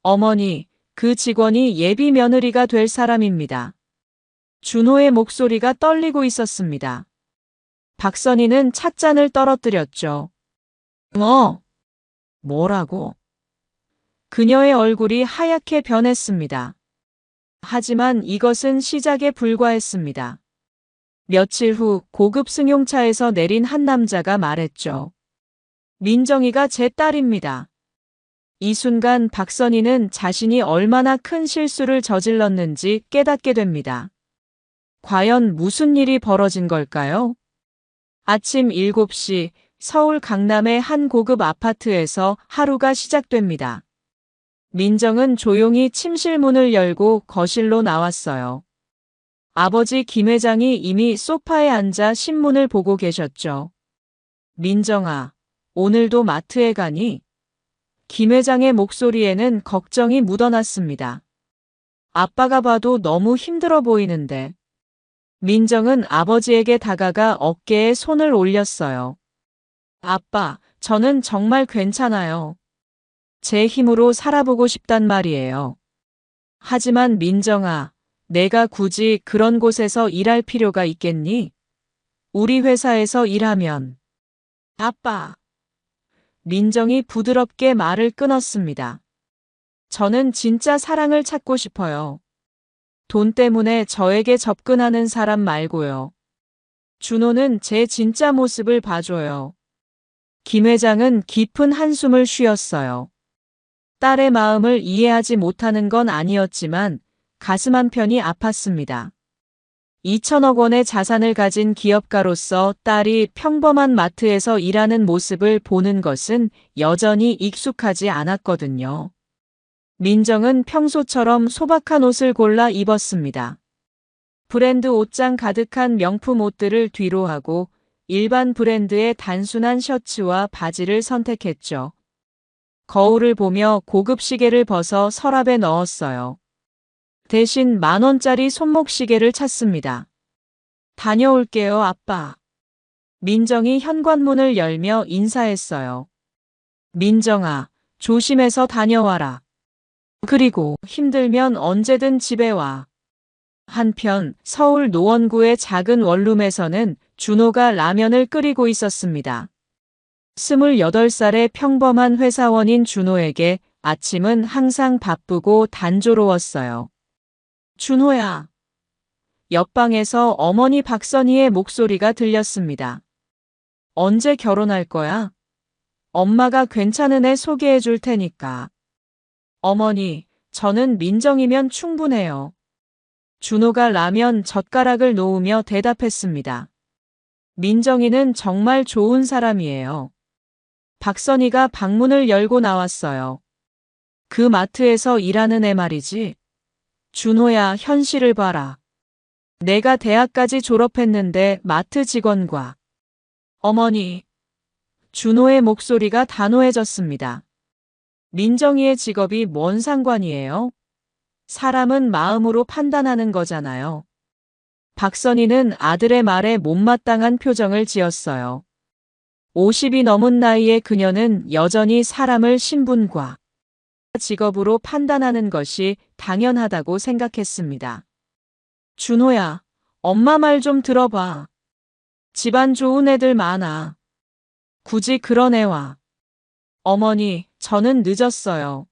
어머니, 그 직원이 예비 며느리가 될 사람입니다. 준호의 목소리가 떨리고 있었습니다. 박선희는 찻잔을 떨어뜨렸죠. 뭐라고? 그녀의 얼굴이 하얗게 변했습니다. 하지만 이것은 시작에 불과했습니다. 며칠 후 고급 승용차에서 내린 한 남자가 말했죠. 민정이가 제 딸입니다. 이 순간 박선희는 자신이 얼마나 큰 실수를 저질렀는지 깨닫게 됩니다. 과연 무슨 일이 벌어진 걸까요? 아침 7시 서울 강남의 한 고급 아파트에서 하루가 시작됩니다. 민정은 조용히 침실 문을 열고 거실로 나왔어요. 아버지 김 회장이 이미 소파에 앉아 신문을 보고 계셨죠. 민정아, 오늘도 마트에 가니? 김 회장의 목소리에는 걱정이 묻어났습니다. 아빠가 봐도 너무 힘들어 보이는데. 민정은 아버지에게 다가가 어깨에 손을 올렸어요. 아빠, 저는 정말 괜찮아요. 제 힘으로 살아보고 싶단 말이에요. 하지만 민정아, 내가 굳이 그런 곳에서 일할 필요가 있겠니? 우리 회사에서 일하면. 아빠. 민정이 부드럽게 말을 끊었습니다. 저는 진짜 사랑을 찾고 싶어요. 돈 때문에 저에게 접근하는 사람 말고요. 준호는 제 진짜 모습을 봐줘요. 김 회장은 깊은 한숨을 쉬었어요. 딸의 마음을 이해하지 못하는 건 아니었지만 가슴 한편이 아팠습니다. 2천억 원의 자산을 가진 기업가로서 딸이 평범한 마트에서 일하는 모습을 보는 것은 여전히 익숙하지 않았거든요. 민정은 평소처럼 소박한 옷을 골라 입었습니다. 브랜드 옷장 가득한 명품 옷들을 뒤로 하고 일반 브랜드의 단순한 셔츠와 바지를 선택했죠. 거울을 보며 고급 시계를 벗어 서랍에 넣었어요. 대신 10,000원짜리 손목시계를 찾습니다. 다녀올게요, 아빠. 민정이 현관문을 열며 인사했어요. 민정아, 조심해서 다녀와라. 그리고 힘들면 언제든 집에 와. 한편 서울 노원구의 작은 원룸에서는 준호가 라면을 끓이고 있었습니다. 28살의 평범한 회사원인 준호에게 아침은 항상 바쁘고 단조로웠어요. 준호야. 옆방에서 어머니 박선희의 목소리가 들렸습니다. 언제 결혼할 거야? 엄마가 괜찮은 애 소개해 줄 테니까. 어머니, 저는 민정이면 충분해요. 준호가 라면 젓가락을 놓으며 대답했습니다. 민정이는 정말 좋은 사람이에요. 박선희가 방문을 열고 나왔어요. 그 마트에서 일하는 애 말이지. 준호야, 현실을 봐라. 내가 대학까지 졸업했는데 마트 직원과. 어머니. 준호의 목소리가 단호해졌습니다. 민정이의 직업이 뭔 상관이에요? 사람은 마음으로 판단하는 거잖아요. 박선희는 아들의 말에 못마땅한 표정을 지었어요. 50이 넘은 나이의 그녀는 여전히 사람을 신분과 직업으로 판단하는 것이 당연하다고 생각했습니다. 준호야, 엄마 말 좀 들어봐. 집안 좋은 애들 많아. 굳이 그런 애와. 어머니, 저는 늦었어요.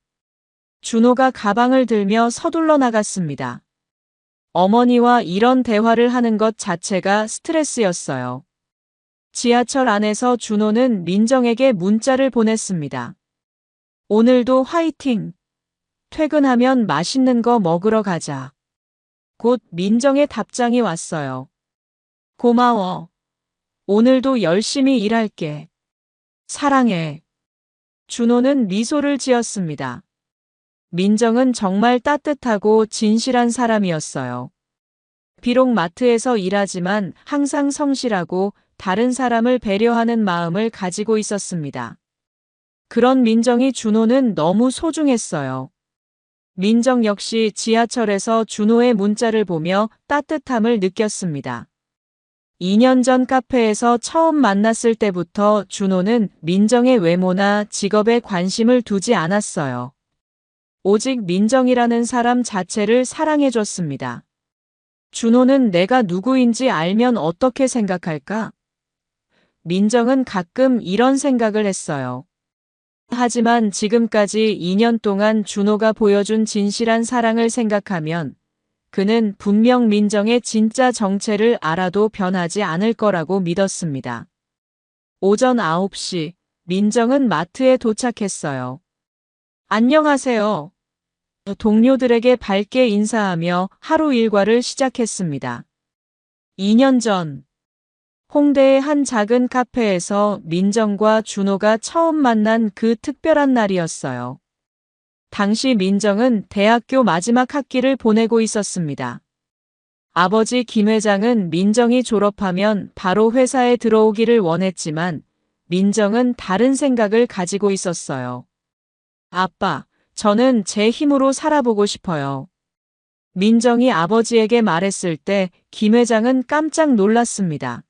준호가 가방을 들며 서둘러 나갔습니다. 어머니와 이런 대화를 하는 것 자체가 스트레스였어요. 지하철 안에서 준호는 민정에게 문자를 보냈습니다. 오늘도 화이팅! 퇴근하면 맛있는 거 먹으러 가자. 곧 민정의 답장이 왔어요. 고마워. 오늘도 열심히 일할게. 사랑해. 준호는 미소를 지었습니다. 민정은 정말 따뜻하고 진실한 사람이었어요. 비록 마트에서 일하지만 항상 성실하고 다른 사람을 배려하는 마음을 가지고 있었습니다. 그런 민정이 준호는 너무 소중했어요. 민정 역시 지하철에서 준호의 문자를 보며 따뜻함을 느꼈습니다. 2년 전 카페에서 처음 만났을 때부터 준호는 민정의 외모나 직업에 관심을 두지 않았어요. 오직 민정이라는 사람 자체를 사랑해줬습니다. 준호는 내가 누구인지 알면 어떻게 생각할까? 민정은 가끔 이런 생각을 했어요. 하지만 지금까지 2년 동안 준호가 보여준 진실한 사랑을 생각하면 그는 분명 민정의 진짜 정체를 알아도 변하지 않을 거라고 믿었습니다. 오전 9시, 민정은 마트에 도착했어요. 안녕하세요. 동료들에게 밝게 인사하며 하루 일과를 시작했습니다. 2년 전, 홍대의 한 작은 카페에서 민정과 준호가 처음 만난 그 특별한 날이었어요. 당시 민정은 대학교 마지막 학기를 보내고 있었습니다. 아버지 김 회장은 민정이 졸업하면 바로 회사에 들어오기를 원했지만 민정은 다른 생각을 가지고 있었어요. 아빠, 저는 제 힘으로 살아보고 싶어요. 민정이 아버지에게 말했을 때 김 회장은 깜짝 놀랐습니다.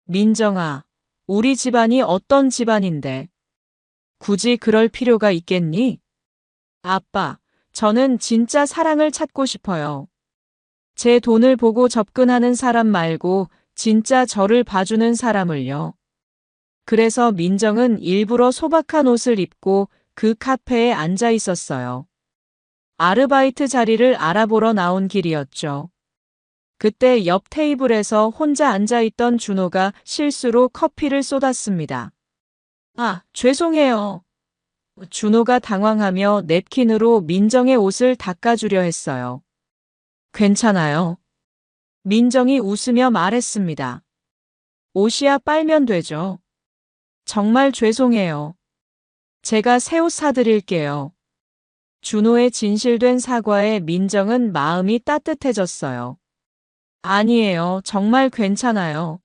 민정아, 우리 집안이 어떤 집안인데 굳이 그럴 필요가 있겠니? 아빠, 저는 진짜 사랑을 찾고 싶어요. 제 돈을 보고 접근하는 사람 말고 진짜 저를 봐주는 사람을요. 그래서 민정은 일부러 소박한 옷을 입고 그 카페에 앉아 있었어요. 아르바이트 자리를 알아보러 나온 길이었죠. 그때 옆 테이블에서 혼자 앉아있던 준호가 실수로 커피를 쏟았습니다. 아, 죄송해요. 준호가 당황하며 냅킨으로 민정의 옷을 닦아주려 했어요. 괜찮아요. 민정이 웃으며 말했습니다. 옷이야 빨면 되죠. 정말 죄송해요. 제가 새 옷 사드릴게요. 준호의 진실된 사과에 민정은 마음이 따뜻해졌어요. 아니에요. 정말 괜찮아요.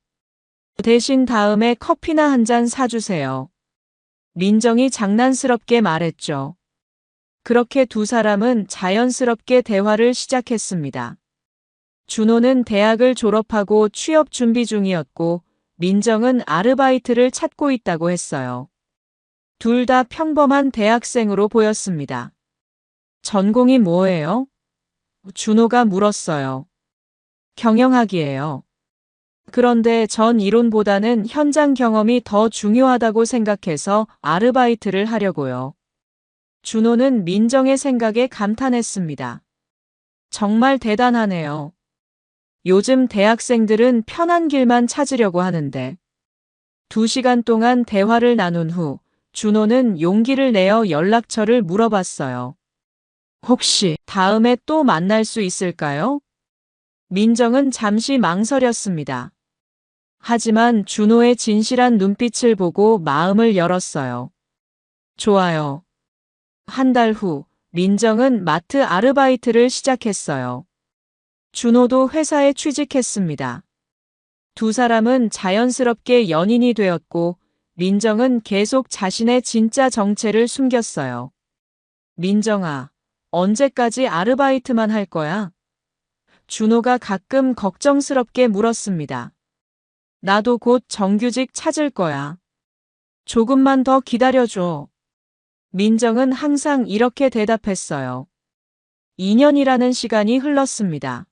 대신 다음에 커피나 한 잔 사주세요. 민정이 장난스럽게 말했죠. 그렇게 두 사람은 자연스럽게 대화를 시작했습니다. 준호는 대학을 졸업하고 취업 준비 중이었고 민정은 아르바이트를 찾고 있다고 했어요. 둘 다 평범한 대학생으로 보였습니다. 전공이 뭐예요? 준호가 물었어요. 경영학이에요. 그런데 전 이론보다는 현장 경험이 더 중요하다고 생각해서 아르바이트를 하려고요. 준호는 민정의 생각에 감탄했습니다. 정말 대단하네요. 요즘 대학생들은 편한 길만 찾으려고 하는데. 2시간 동안 대화를 나눈 후 준호는 용기를 내어 연락처를 물어봤어요. 혹시 다음에 또 만날 수 있을까요? 민정은 잠시 망설였습니다. 하지만 준호의 진실한 눈빛을 보고 마음을 열었어요. 좋아요. 한 달 후, 민정은 마트 아르바이트를 시작했어요. 준호도 회사에 취직했습니다. 두 사람은 자연스럽게 연인이 되었고, 민정은 계속 자신의 진짜 정체를 숨겼어요. 민정아, 언제까지 아르바이트만 할 거야? 준호가 가끔 걱정스럽게 물었습니다. 나도 곧 정규직 찾을 거야. 조금만 더 기다려줘. 민정은 항상 이렇게 대답했어요. 2년이라는 시간이 흘렀습니다.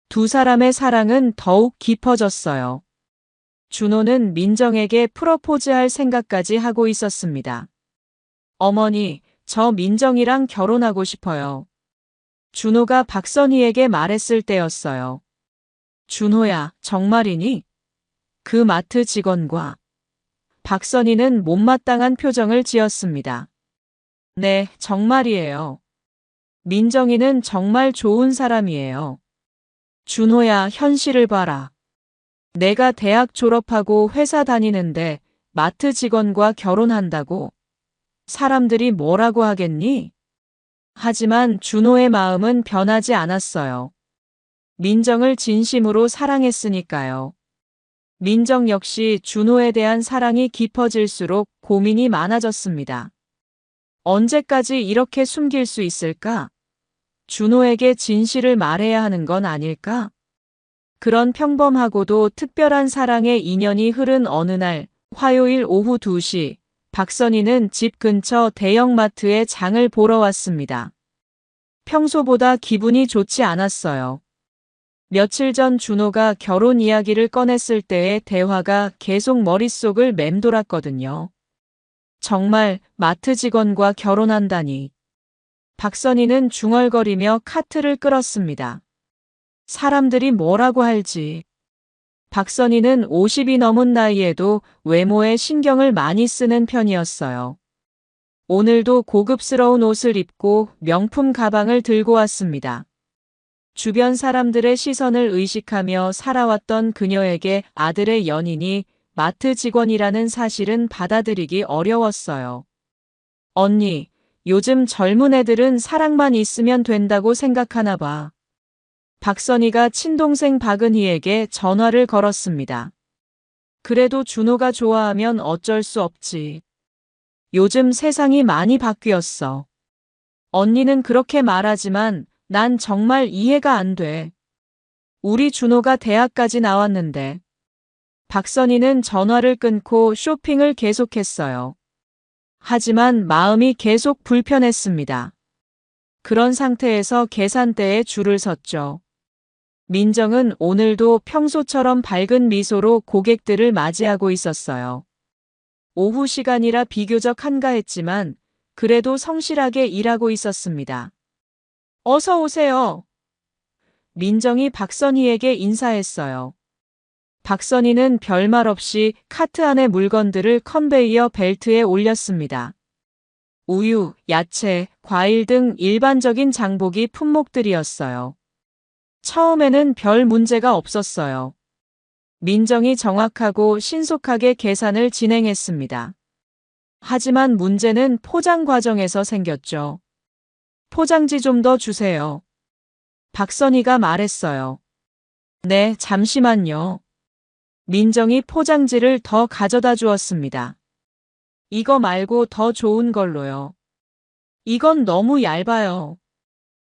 두 사람의 사랑은 더욱 깊어졌어요. 준호는 민정에게 프로포즈할 생각까지 하고 있었습니다. 어머니, 저 민정이랑 결혼하고 싶어요. 준호가 박선희에게 말했을 때였어요. 준호야, 정말이니? 그 마트 직원과 박선희는 못마땅한 표정을 지었습니다. 네, 정말이에요. 민정이는 정말 좋은 사람이에요. 준호야, 현실을 봐라. 내가 대학 졸업하고 회사 다니는데 마트 직원과 결혼한다고? 사람들이 뭐라고 하겠니? 하지만 준호의 마음은 변하지 않았어요. 민정을 진심으로 사랑했으니까요. 민정 역시 준호에 대한 사랑이 깊어질수록 고민이 많아졌습니다. 언제까지 이렇게 숨길 수 있을까? 준호에게 진실을 말해야 하는 건 아닐까? 그런 평범하고도 특별한 사랑의 인연이 흐른 어느 날, 화요일 오후 2시, 박선희는 집 근처 대형마트에 장을 보러 왔습니다. 평소보다 기분이 좋지 않았어요. 며칠 전 준호가 결혼 이야기를 꺼냈을 때의 대화가 계속 머릿속을 맴돌았거든요. 정말 마트 직원과 결혼한다니. 박선희는 중얼거리며 카트를 끌었습니다. 사람들이 뭐라고 할지. 박선희는 50이 넘은 나이에도 외모에 신경을 많이 쓰는 편이었어요. 오늘도 고급스러운 옷을 입고 명품 가방을 들고 왔습니다. 주변 사람들의 시선을 의식하며 살아왔던 그녀에게 아들의 연인이 마트 직원이라는 사실은 받아들이기 어려웠어요. 언니, 요즘 젊은 애들은 사랑만 있으면 된다고 생각하나 봐. 박선희가 친동생 박은희에게 전화를 걸었습니다. 그래도 준호가 좋아하면 어쩔 수 없지. 요즘 세상이 많이 바뀌었어. 언니는 그렇게 말하지만 난 정말 이해가 안 돼. 우리 준호가 대학까지 나왔는데. 박선희는 전화를 끊고 쇼핑을 계속했어요. 하지만 마음이 계속 불편했습니다. 그런 상태에서 계산대에 줄을 섰죠. 민정은 오늘도 평소처럼 밝은 미소로 고객들을 맞이하고 있었어요. 오후 시간이라 비교적 한가했지만 그래도 성실하게 일하고 있었습니다. 어서 오세요. 민정이 박선희에게 인사했어요. 박선희는 별말 없이 카트 안의 물건들을 컨베이어 벨트에 올렸습니다. 우유, 야채, 과일 등 일반적인 장보기 품목들이었어요. 처음에는 별 문제가 없었어요. 민정이 정확하고 신속하게 계산을 진행했습니다. 하지만 문제는 포장 과정에서 생겼죠. 포장지 좀 더 주세요. 박선희가 말했어요. 네, 잠시만요. 민정이 포장지를 더 가져다 주었습니다. 이거 말고 더 좋은 걸로요. 이건 너무 얇아요.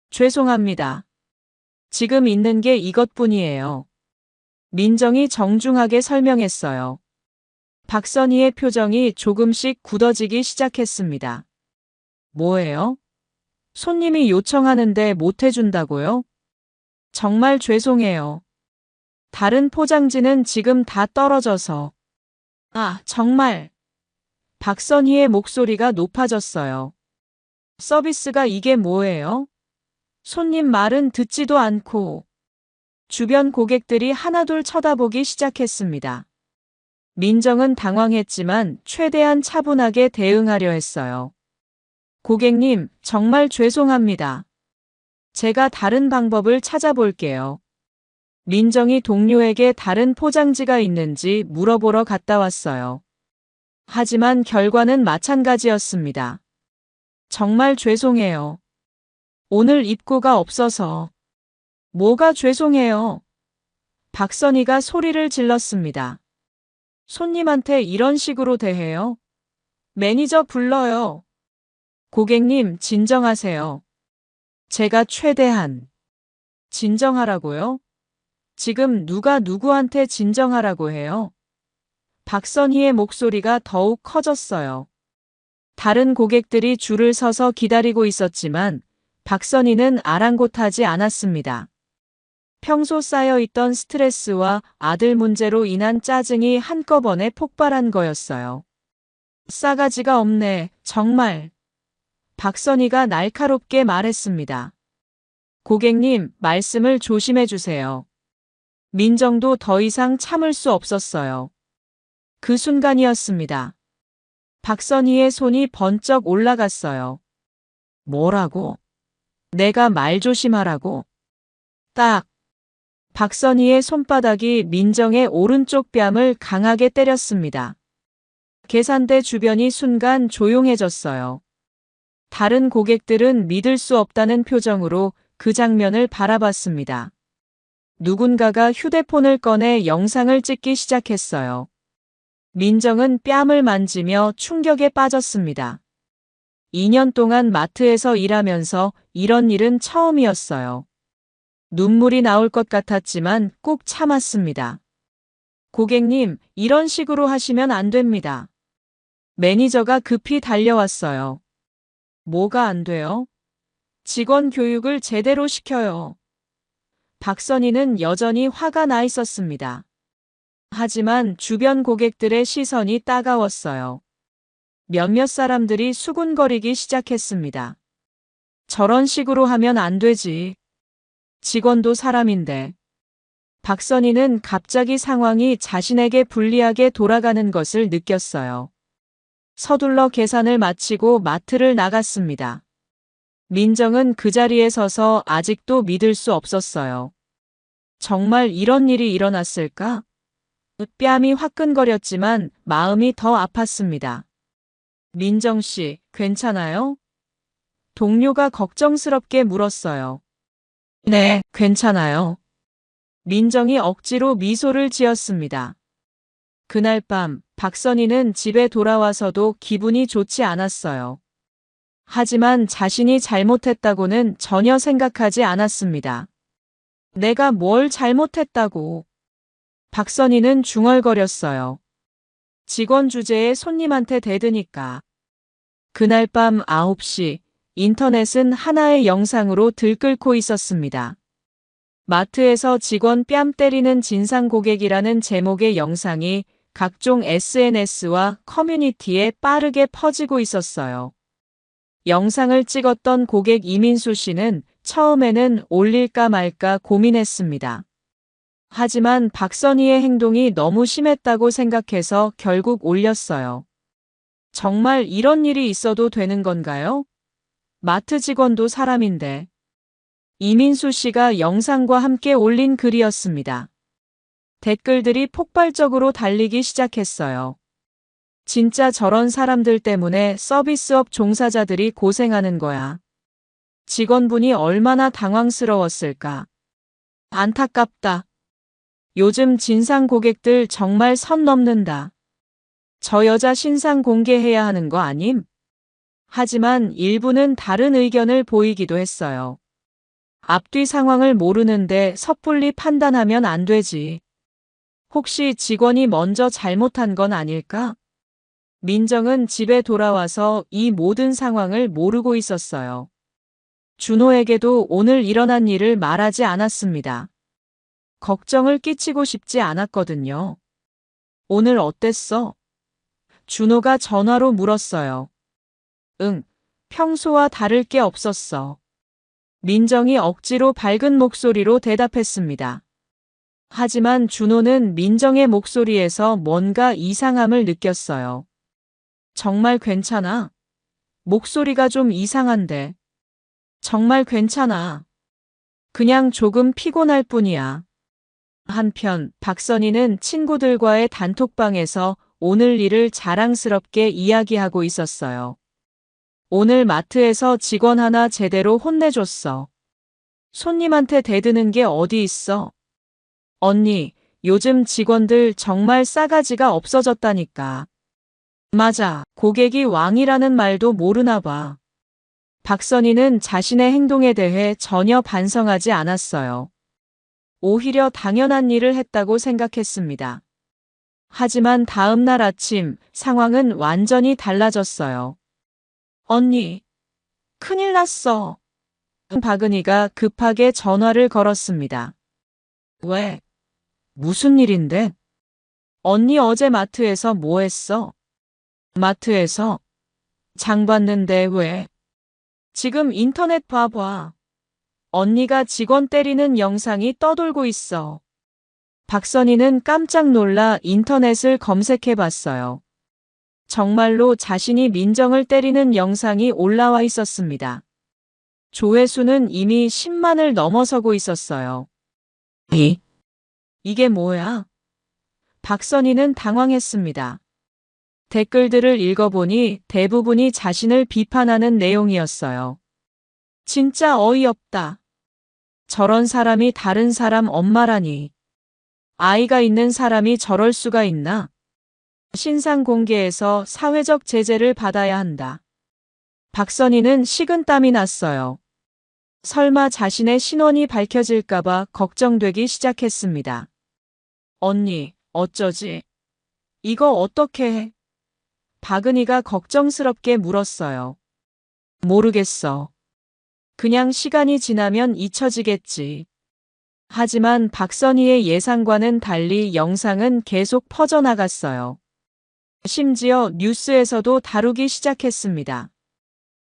죄송합니다. 지금 있는 게 이것뿐이에요. 민정이 정중하게 설명했어요. 박선희의 표정이 조금씩 굳어지기 시작했습니다. 뭐예요? 손님이 요청하는데 못 해준다고요? 정말 죄송해요. 다른 포장지는 지금 다 떨어져서. 아, 정말. 박선희의 목소리가 높아졌어요. 서비스가 이게 뭐예요? 손님 말은 듣지도 않고. 주변 고객들이 하나둘 쳐다보기 시작했습니다. 민정은 당황했지만 최대한 차분하게 대응하려 했어요. 고객님, 정말 죄송합니다. 제가 다른 방법을 찾아볼게요. 민정이 동료에게 다른 포장지가 있는지 물어보러 갔다 왔어요. 하지만 결과는 마찬가지였습니다. 정말 죄송해요. 오늘 입고가 없어서. 뭐가 죄송해요? 박선희가 소리를 질렀습니다. 손님한테 이런 식으로 대해요? 매니저 불러요. 고객님, 진정하세요. 제가 최대한. 진정하라고요? 지금 누가 누구한테 진정하라고 해요? 박선희의 목소리가 더욱 커졌어요. 다른 고객들이 줄을 서서 기다리고 있었지만 박선희는 아랑곳하지 않았습니다. 평소 쌓여있던 스트레스와 아들 문제로 인한 짜증이 한꺼번에 폭발한 거였어요. 싸가지가 없네, 정말. 박선희가 날카롭게 말했습니다. 고객님, 말씀을 조심해 주세요. 민정도 더 이상 참을 수 없었어요. 그 순간이었습니다. 박선희의 손이 번쩍 올라갔어요. 뭐라고? 내가 말 조심하라고? 딱. 박선희의 손바닥이 민정의 오른쪽 뺨을 강하게 때렸습니다. 계산대 주변이 순간 조용해졌어요. 다른 고객들은 믿을 수 없다는 표정으로 그 장면을 바라봤습니다. 누군가가 휴대폰을 꺼내 영상을 찍기 시작했어요. 민정은 뺨을 만지며 충격에 빠졌습니다. 2년 동안 마트에서 일하면서 이런 일은 처음이었어요. 눈물이 나올 것 같았지만 꾹 참았습니다. 고객님, 이런 식으로 하시면 안 됩니다. 매니저가 급히 달려왔어요. 뭐가 안 돼요? 직원 교육을 제대로 시켜요. 박선희는 여전히 화가 나 있었습니다. 하지만 주변 고객들의 시선이 따가웠어요. 몇몇 사람들이 수군거리기 시작했습니다. 저런 식으로 하면 안 되지. 직원도 사람인데. 박선희는 갑자기 상황이 자신에게 불리하게 돌아가는 것을 느꼈어요. 서둘러 계산을 마치고 마트를 나갔습니다. 민정은 그 자리에 서서 아직도 믿을 수 없었어요. 정말 이런 일이 일어났을까? 뺨이 화끈거렸지만 마음이 더 아팠습니다. 민정 씨, 괜찮아요? 동료가 걱정스럽게 물었어요. 네, 괜찮아요. 민정이 억지로 미소를 지었습니다. 그날 밤 박선희는 집에 돌아와서도 기분이 좋지 않았어요. 하지만 자신이 잘못했다고는 전혀 생각하지 않았습니다. 내가 뭘 잘못했다고. 박선희는 중얼거렸어요. 직원 주제에 손님한테 대드니까. 그날 밤 9시 인터넷은 하나의 영상으로 들끓고 있었습니다. 마트에서 직원 뺨 때리는 진상 고객이라는 제목의 영상이 각종 SNS와 커뮤니티에 빠르게 퍼지고 있었어요. 영상을 찍었던 고객 이민수 씨는 처음에는 올릴까 말까 고민했습니다. 하지만 박선희의 행동이 너무 심했다고 생각해서 결국 올렸어요. 정말 이런 일이 있어도 되는 건가요? 마트 직원도 사람인데. 이민수 씨가 영상과 함께 올린 글이었습니다. 댓글들이 폭발적으로 달리기 시작했어요. 진짜 저런 사람들 때문에 서비스업 종사자들이 고생하는 거야. 직원분이 얼마나 당황스러웠을까. 안타깝다. 요즘 진상 고객들 정말 선 넘는다. 저 여자 신상 공개해야 하는 거 아님? 하지만 일부는 다른 의견을 보이기도 했어요. 앞뒤 상황을 모르는데 섣불리 판단하면 안 되지. 혹시 직원이 먼저 잘못한 건 아닐까? 민정은 집에 돌아와서 이 모든 상황을 모르고 있었어요. 준호에게도 오늘 일어난 일을 말하지 않았습니다. 걱정을 끼치고 싶지 않았거든요. 오늘 어땠어? 준호가 전화로 물었어요. 응, 평소와 다를 게 없었어. 민정이 억지로 밝은 목소리로 대답했습니다. 하지만 준호는 민정의 목소리에서 뭔가 이상함을 느꼈어요. 정말 괜찮아? 목소리가 좀 이상한데. 정말 괜찮아. 그냥 조금 피곤할 뿐이야. 한편 박선희는 친구들과의 단톡방에서 오늘 일을 자랑스럽게 이야기하고 있었어요. 오늘 마트에서 직원 하나 제대로 혼내줬어. 손님한테 대드는 게 어디 있어? 언니, 요즘 직원들 정말 싸가지가 없어졌다니까. 맞아, 고객이 왕이라는 말도 모르나 봐. 박선희는 자신의 행동에 대해 전혀 반성하지 않았어요. 오히려 당연한 일을 했다고 생각했습니다. 하지만 다음 날 아침 상황은 완전히 달라졌어요. 언니, 큰일 났어. 박은희가 급하게 전화를 걸었습니다. 왜? 무슨 일인데? 언니 어제 마트에서 뭐 했어? 마트에서? 장 봤는데 왜? 지금 인터넷 봐봐. 언니가 직원 때리는 영상이 떠돌고 있어. 박선희는 깜짝 놀라 인터넷을 검색해 봤어요. 정말로 자신이 민정을 때리는 영상이 올라와 있었습니다. 조회수는 이미 10만을 넘어서고 있었어요. 이게 뭐야? 박선희는 당황했습니다. 댓글들을 읽어보니 대부분이 자신을 비판하는 내용이었어요. 진짜 어이없다. 저런 사람이 다른 사람 엄마라니. 아이가 있는 사람이 저럴 수가 있나? 신상 공개에서 사회적 제재를 받아야 한다. 박선희는 식은땀이 났어요. 설마 자신의 신원이 밝혀질까봐 걱정되기 시작했습니다. 언니, 어쩌지? 이거 어떻게 해? 박은희가 걱정스럽게 물었어요. 모르겠어. 그냥 시간이 지나면 잊혀지겠지. 하지만 박선희의 예상과는 달리 영상은 계속 퍼져나갔어요. 심지어 뉴스에서도 다루기 시작했습니다.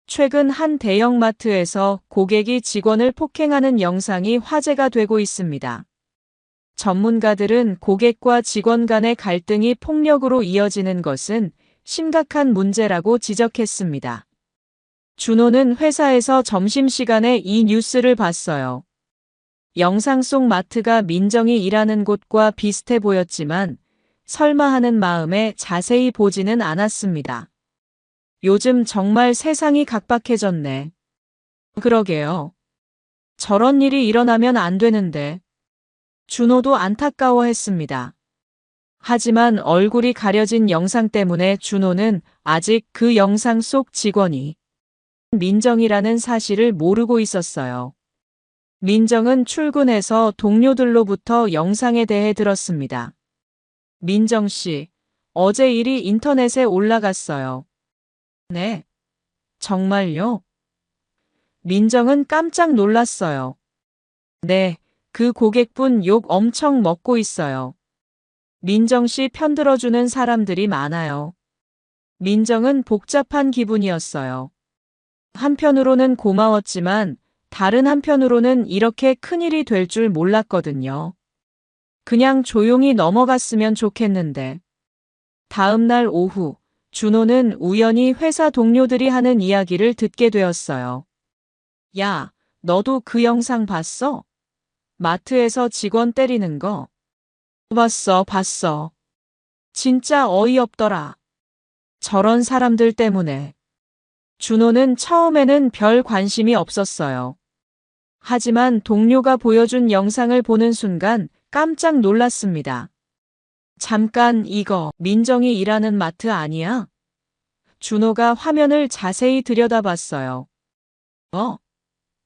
최근 한 대형마트에서 고객이 직원을 폭행하는 영상이 화제가 되고 있습니다. 전문가들은 고객과 직원 간의 갈등이 폭력으로 이어지는 것은 심각한 문제라고 지적했습니다. 준호는 회사에서 점심시간에 이 뉴스를 봤어요. 영상 속 마트가 민정이 일하는 곳과 비슷해 보였지만 설마 하는 마음에 자세히 보지는 않았습니다. 요즘 정말 세상이 각박해졌네. 그러게요. 저런 일이 일어나면 안 되는데. 준호도 안타까워했습니다. 하지만 얼굴이 가려진 영상 때문에 준호는 아직 그 영상 속 직원이 민정이라는 사실을 모르고 있었어요. 민정은 출근해서 동료들로부터 영상에 대해 들었습니다. 민정 씨, 어제 일이 인터넷에 올라갔어요. 네, 정말요? 민정은 깜짝 놀랐어요. 네, 그 고객분 욕 엄청 먹고 있어요. 민정 씨 편들어주는 사람들이 많아요. 민정은 복잡한 기분이었어요. 한편으로는 고마웠지만 다른 한편으로는 이렇게 큰일이 될 줄 몰랐거든요. 그냥 조용히 넘어갔으면 좋겠는데. 다음 날 오후, 준호는 우연히 회사 동료들이 하는 이야기를 듣게 되었어요. 야, 너도 그 영상 봤어? 마트에서 직원 때리는 거. 봤어. 진짜 어이없더라. 저런 사람들 때문에. 준호는 처음에는 별 관심이 없었어요. 하지만 동료가 보여준 영상을 보는 순간 깜짝 놀랐습니다. 잠깐 이거 민정이 일하는 마트 아니야? 준호가 화면을 자세히 들여다봤어요.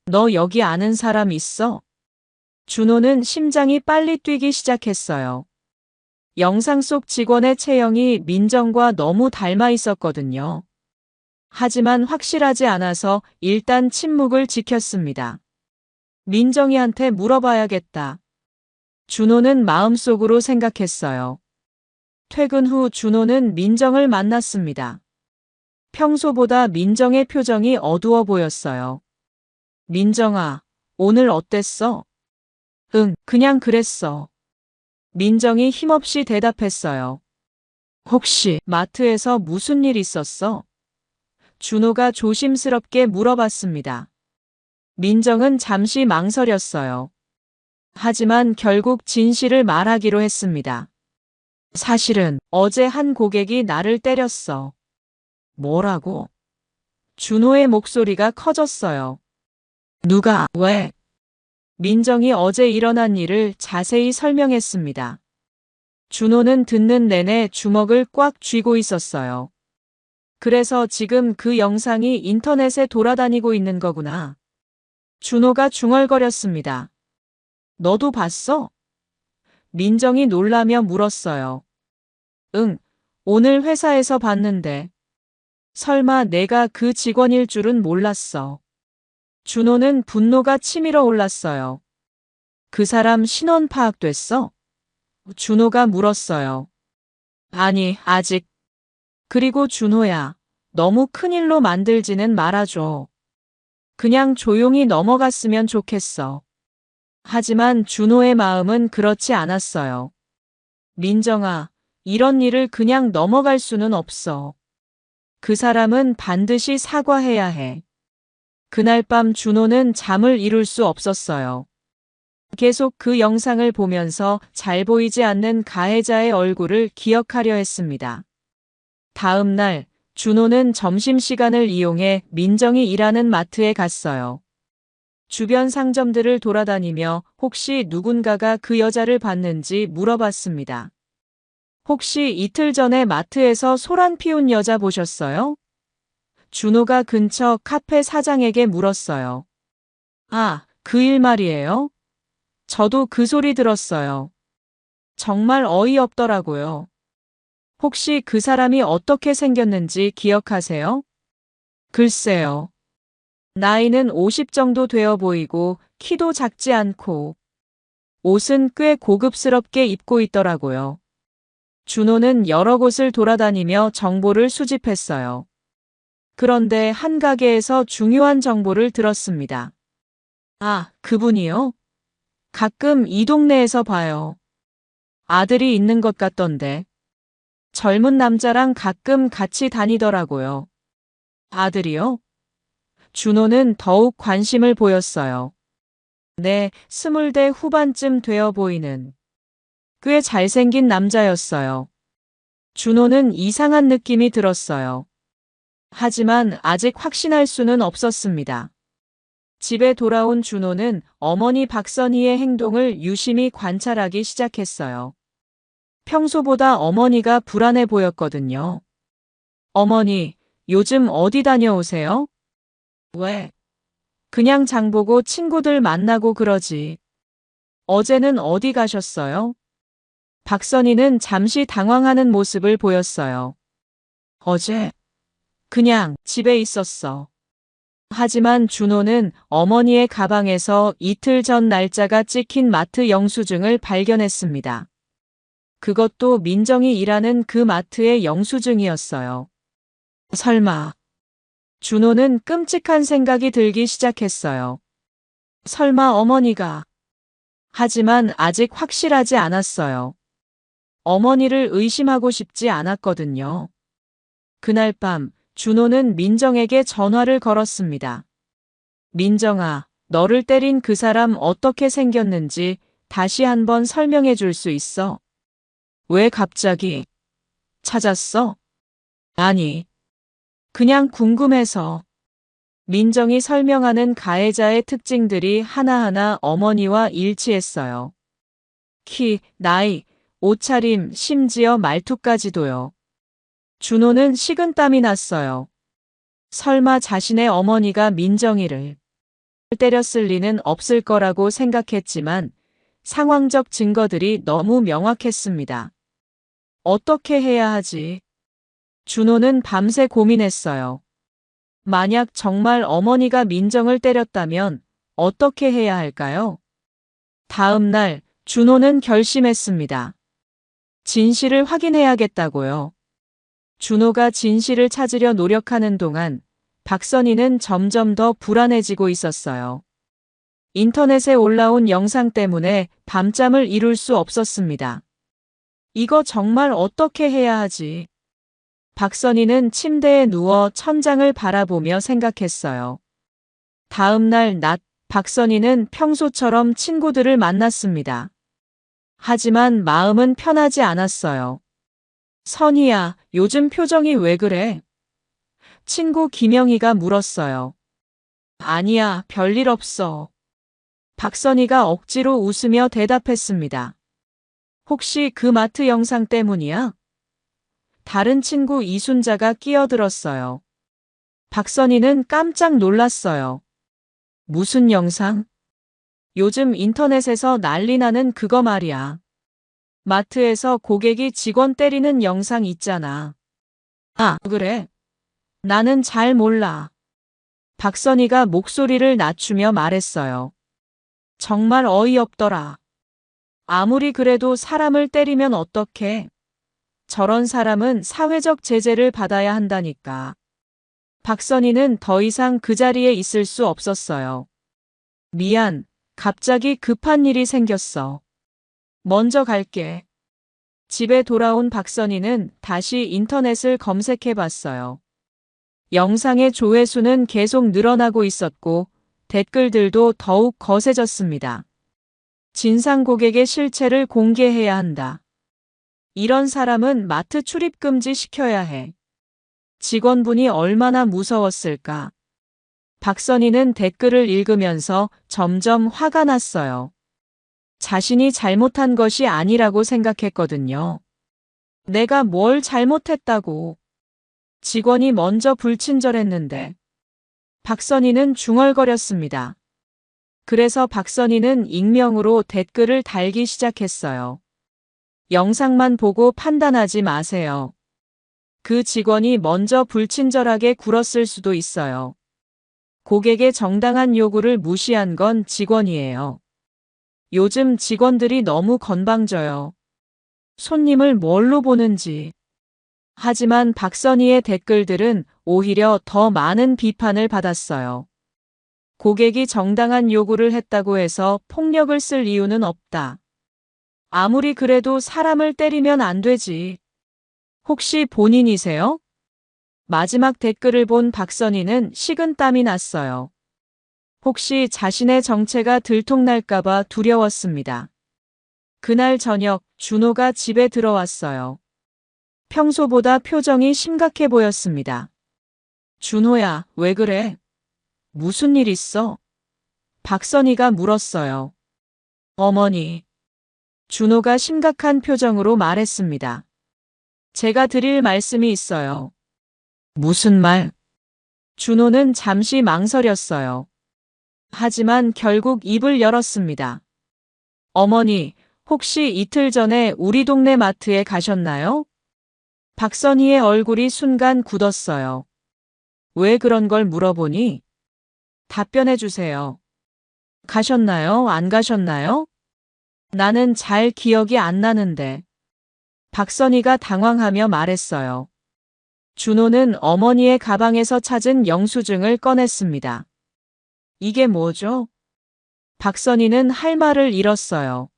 너 여기 아는 사람 있어? 준호는 심장이 빨리 뛰기 시작했어요. 영상 속 직원의 체형이 민정과 너무 닮아 있었거든요. 하지만 확실하지 않아서 일단 침묵을 지켰습니다. 민정이한테 물어봐야겠다. 준호는 마음속으로 생각했어요. 퇴근 후 준호는 민정을 만났습니다. 평소보다 민정의 표정이 어두워 보였어요. 민정아, 오늘 어땠어? 응, 그냥 그랬어. 민정이 힘없이 대답했어요. 혹시 마트에서 무슨 일 있었어? 준호가 조심스럽게 물어봤습니다. 민정은 잠시 망설였어요. 하지만 결국 진실을 말하기로 했습니다. 사실은 어제 한 고객이 나를 때렸어. 뭐라고? 준호의 목소리가 커졌어요. 누가, 왜? 민정이 어제 일어난 일을 자세히 설명했습니다. 준호는 듣는 내내 주먹을 꽉 쥐고 있었어요. 그래서 지금 그 영상이 인터넷에 돌아다니고 있는 거구나. 준호가 중얼거렸습니다. 너도 봤어? 민정이 놀라며 물었어요. 응, 오늘 회사에서 봤는데. 설마 내가 그 직원일 줄은 몰랐어. 준호는 분노가 치밀어 올랐어요. 그 사람 신원 파악됐어? 준호가 물었어요. 아니, 아직. 그리고 준호야, 너무 큰일로 만들지는 말아줘. 그냥 조용히 넘어갔으면 좋겠어. 하지만 준호의 마음은 그렇지 않았어요. 민정아, 이런 일을 그냥 넘어갈 수는 없어. 그 사람은 반드시 사과해야 해. 그날 밤 준호는 잠을 이룰 수 없었어요. 계속 그 영상을 보면서 잘 보이지 않는 가해자의 얼굴을 기억하려 했습니다. 다음 날, 준호는 점심시간을 이용해 민정이 일하는 마트에 갔어요. 주변 상점들을 돌아다니며 혹시 누군가가 그 여자를 봤는지 물어봤습니다. 혹시 이틀 전에 마트에서 소란 피운 여자 보셨어요? 준호가 근처 카페 사장에게 물었어요. 아, 그 일 말이에요? 저도 그 소리 들었어요. 정말 어이없더라고요. 혹시 그 사람이 어떻게 생겼는지 기억하세요? 글쎄요. 나이는 50 정도 되어 보이고 키도 작지 않고 옷은 꽤 고급스럽게 입고 있더라고요. 준호는 여러 곳을 돌아다니며 정보를 수집했어요. 그런데 한 가게에서 중요한 정보를 들었습니다. 아, 그분이요? 가끔 이 동네에서 봐요. 아들이 있는 것 같던데. 젊은 남자랑 가끔 같이 다니더라고요. 아들이요? 준호는 더욱 관심을 보였어요. 네, 20대 후반쯤 되어 보이는 꽤 잘생긴 남자였어요. 준호는 이상한 느낌이 들었어요. 하지만 아직 확신할 수는 없었습니다. 집에 돌아온 준호는 어머니 박선희의 행동을 유심히 관찰하기 시작했어요. 평소보다 어머니가 불안해 보였거든요. 어머니, 요즘 어디 다녀오세요? 왜? 그냥 장 보고 친구들 만나고 그러지. 어제는 어디 가셨어요? 박선희는 잠시 당황하는 모습을 보였어요. 어제? 그냥 집에 있었어. 하지만 준호는 어머니의 가방에서 이틀 전 날짜가 찍힌 마트 영수증을 발견했습니다. 그것도 민정이 일하는 그 마트의 영수증이었어요. 설마. 준호는 끔찍한 생각이 들기 시작했어요. 설마 어머니가. 하지만 아직 확실하지 않았어요. 어머니를 의심하고 싶지 않았거든요. 그날 밤 준호는 민정에게 전화를 걸었습니다. 민정아, 너를 때린 그 사람 어떻게 생겼는지 다시 한번 설명해 줄 수 있어? 왜 갑자기? 찾았어? 아니, 그냥 궁금해서. 민정이 설명하는 가해자의 특징들이 하나하나 어머니와 일치했어요. 키, 나이, 옷차림, 심지어 말투까지도요. 준호는 식은땀이 났어요. 설마 자신의 어머니가 민정이를 때렸을 리는 없을 거라고 생각했지만 상황적 증거들이 너무 명확했습니다. 어떻게 해야 하지? 준호는 밤새 고민했어요. 만약 정말 어머니가 민정을 때렸다면 어떻게 해야 할까요? 다음 날 준호는 결심했습니다. 진실을 확인해야겠다고요. 준호가 진실을 찾으려 노력하는 동안 박선희는 점점 더 불안해지고 있었어요. 인터넷에 올라온 영상 때문에 밤잠을 이룰 수 없었습니다. 이거 정말 어떻게 해야 하지? 박선희는 침대에 누워 천장을 바라보며 생각했어요. 다음 날 낮, 박선희는 평소처럼 친구들을 만났습니다. 하지만 마음은 편하지 않았어요. 선희야, 요즘 표정이 왜 그래? 친구 김영희가 물었어요. 아니야, 별일 없어. 박선희가 억지로 웃으며 대답했습니다. 혹시 그 마트 영상 때문이야? 다른 친구 이순자가 끼어들었어요. 박선희는 깜짝 놀랐어요. 무슨 영상? 요즘 인터넷에서 난리 나는 그거 말이야. 마트에서 고객이 직원 때리는 영상 있잖아. 아, 그래? 나는 잘 몰라. 박선희가 목소리를 낮추며 말했어요. 정말 어이없더라. 아무리 그래도 사람을 때리면 어떡해? 저런 사람은 사회적 제재를 받아야 한다니까. 박선희는 더 이상 그 자리에 있을 수 없었어요. 미안, 갑자기 급한 일이 생겼어. 먼저 갈게. 집에 돌아온 박선희는 다시 인터넷을 검색해 봤어요. 영상의 조회수는 계속 늘어나고 있었고 댓글들도 더욱 거세졌습니다. 진상 고객의 실체를 공개해야 한다. 이런 사람은 마트 출입 금지 시켜야 해. 직원분이 얼마나 무서웠을까. 박선희는 댓글을 읽으면서 점점 화가 났어요. 자신이 잘못한 것이 아니라고 생각했거든요. 내가 뭘 잘못했다고. 직원이 먼저 불친절했는데. 박선희는 중얼거렸습니다. 그래서 박선희는 익명으로 댓글을 달기 시작했어요. 영상만 보고 판단하지 마세요. 그 직원이 먼저 불친절하게 굴었을 수도 있어요. 고객의 정당한 요구를 무시한 건 직원이에요. 요즘 직원들이 너무 건방져요. 손님을 뭘로 보는지. 하지만 박선희의 댓글들은 오히려 더 많은 비판을 받았어요. 고객이 정당한 요구를 했다고 해서 폭력을 쓸 이유는 없다. 아무리 그래도 사람을 때리면 안 되지. 혹시 본인이세요? 마지막 댓글을 본 박선희는 식은땀이 났어요. 혹시 자신의 정체가 들통날까봐 두려웠습니다. 그날 저녁 준호가 집에 들어왔어요. 평소보다 표정이 심각해 보였습니다. 준호야, 왜 그래? 무슨 일 있어? 박선희가 물었어요. 어머니. 준호가 심각한 표정으로 말했습니다. 제가 드릴 말씀이 있어요. 무슨 말? 준호는 잠시 망설였어요. 하지만 결국 입을 열었습니다. 어머니, 혹시 이틀 전에 우리 동네 마트에 가셨나요? 박선희의 얼굴이 순간 굳었어요. 왜 그런 걸 물어보니? 답변해 주세요. 가셨나요? 안 가셨나요? 나는 잘 기억이 안 나는데. 박선희가 당황하며 말했어요. 준호는 어머니의 가방에서 찾은 영수증을 꺼냈습니다. 이게 뭐죠? 박선희는 할 말을 잃었어요.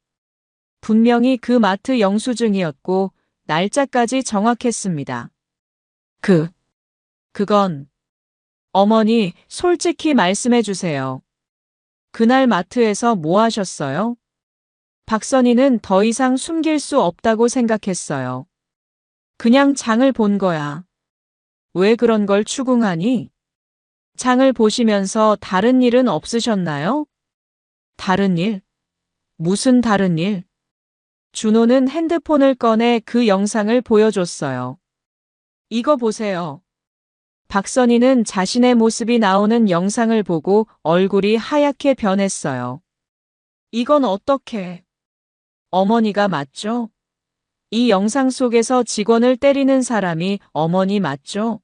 분명히 그 마트 영수증이었고 날짜까지 정확했습니다. 그건 어머니, 솔직히 말씀해 주세요. 그날 마트에서 뭐 하셨어요? 박선희는 더 이상 숨길 수 없다고 생각했어요. 그냥 장을 본 거야. 왜 그런 걸 추궁하니? 장을 보시면서 다른 일은 없으셨나요? 다른 일? 무슨 다른 일? 준호는 핸드폰을 꺼내 그 영상을 보여줬어요. 이거 보세요. 박선희는 자신의 모습이 나오는 영상을 보고 얼굴이 하얗게 변했어요. 이건 어떻게? 어머니가 맞죠? 이 영상 속에서 직원을 때리는 사람이 어머니 맞죠?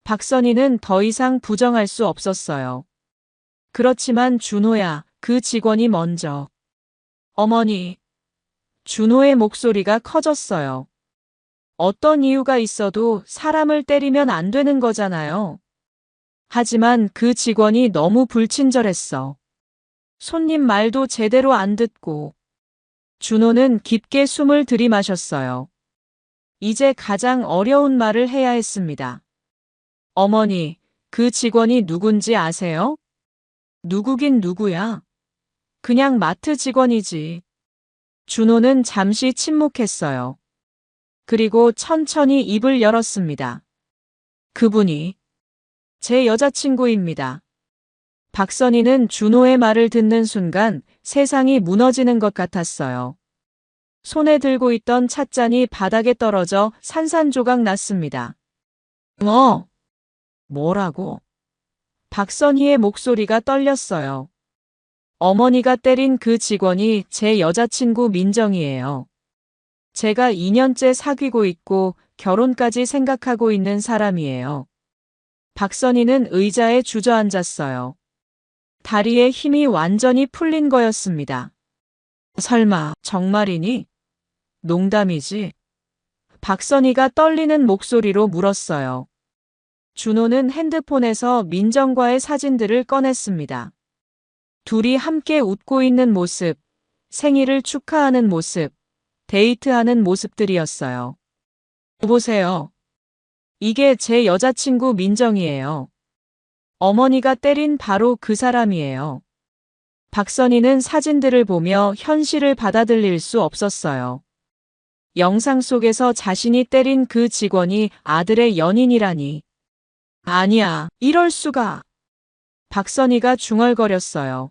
박선희는 더 이상 부정할 수 없었어요. 그렇지만 준호야, 그 직원이 먼저. 어머니. 준호의 목소리가 커졌어요. 어떤 이유가 있어도 사람을 때리면 안 되는 거잖아요. 하지만 그 직원이 너무 불친절했어. 손님 말도 제대로 안 듣고. 준호는 깊게 숨을 들이마셨어요. 이제 가장 어려운 말을 해야 했습니다. 어머니, 그 직원이 누군지 아세요? 누구긴 누구야? 그냥 마트 직원이지. 준호는 잠시 침묵했어요. 그리고 천천히 입을 열었습니다. 그분이 제 여자친구입니다. 박선희는 준호의 말을 듣는 순간 세상이 무너지는 것 같았어요. 손에 들고 있던 찻잔이 바닥에 떨어져 산산조각 났습니다. 뭐라고? 박선희의 목소리가 떨렸어요. 어머니가 때린 그 직원이 제 여자친구 민정이에요. 제가 2년째 사귀고 있고 결혼까지 생각하고 있는 사람이에요. 박선희는 의자에 주저앉았어요. 다리에 힘이 완전히 풀린 거였습니다. 설마 정말이니? 농담이지? 박선희가 떨리는 목소리로 물었어요. 준호는 핸드폰에서 민정과의 사진들을 꺼냈습니다. 둘이 함께 웃고 있는 모습, 생일을 축하하는 모습, 데이트하는 모습들이었어요. 보세요. 이게 제 여자친구 민정이에요. 어머니가 때린 바로 그 사람이에요. 박선희는 사진들을 보며 현실을 받아들일 수 없었어요. 영상 속에서 자신이 때린 그 직원이 아들의 연인이라니. 아니야, 이럴 수가. 박선희가 중얼거렸어요.